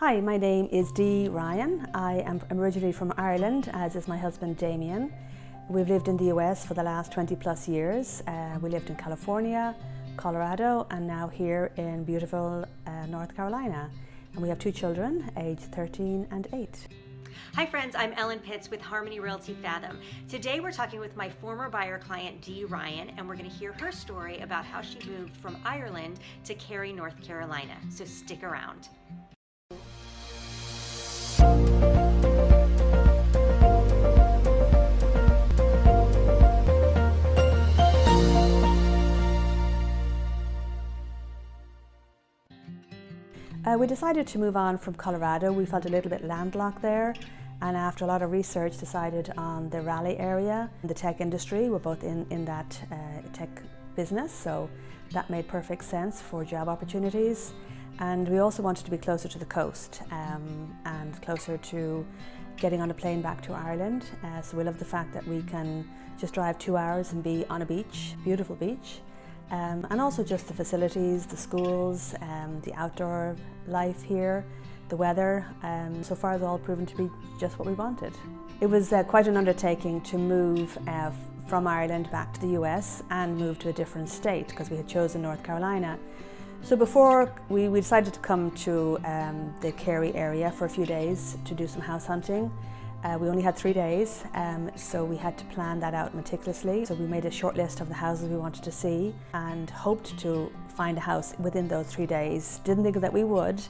Hi, my name is Dee Ryan. I am originally from Ireland, as is my husband Damien. We've lived in the US for the last 20 plus years. We lived in California, Colorado, and now here in beautiful North Carolina. And we have two children, aged 13 and 8. Hi friends, I'm Ellen Pitts with Harmony Realty Fathom. Today we're talking with my former buyer client Dee Ryan, and we're going to hear her story about how she moved from Ireland to Cary, North Carolina. So stick around. We decided to move on from Colorado. We felt a little bit landlocked there, and after a lot of research decided on the Raleigh area. The tech industry, we're both in that tech business, so that made perfect sense for job opportunities. And we also wanted to be closer to the coast and closer to getting on a plane back to Ireland. So we love the fact that we can just drive 2 hours and be on a beach, beautiful beach. And also just the facilities, the schools, the outdoor life here, the weather. So far has all proven to be just what we wanted. It was quite an undertaking to move from Ireland back to the US and move to a different state because we had chosen North Carolina. So before we decided to come to the Cary area for a few days to do some house hunting. We only had 3 days, so we had to plan that out meticulously. So we made a short list of the houses we wanted to see and hoped to find a house within those 3 days. Didn't think that we would.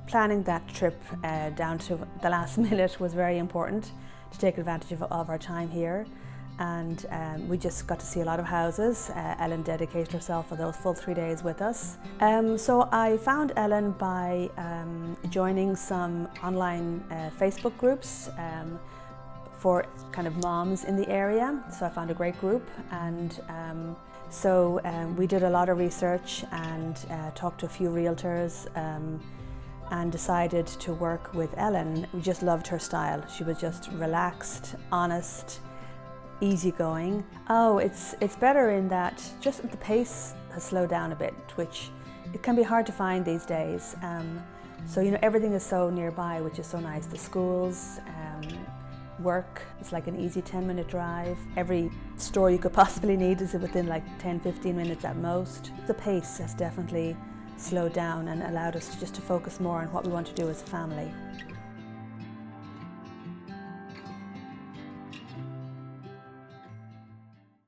Planning that trip down to the last minute was very important to take advantage of our time here. And we just got to see a lot of houses. Ellen dedicated herself for those full 3 days with us. So I found Ellen by joining some online Facebook groups for kind of moms in the area. So I found a great group, and so we did a lot of research and talked to a few realtors and decided to work with Ellen. We just loved her style. She was just relaxed, honest, easygoing. Oh, it's better in that just the pace has slowed down a bit, which it can be hard to find these days. So everything is so nearby, which is so nice. The schools, work, it's like an easy 10-minute drive. Every store you could possibly need is within like 10-15 minutes at most. The pace has definitely slowed down and allowed us just to focus more on what we want to do as a family.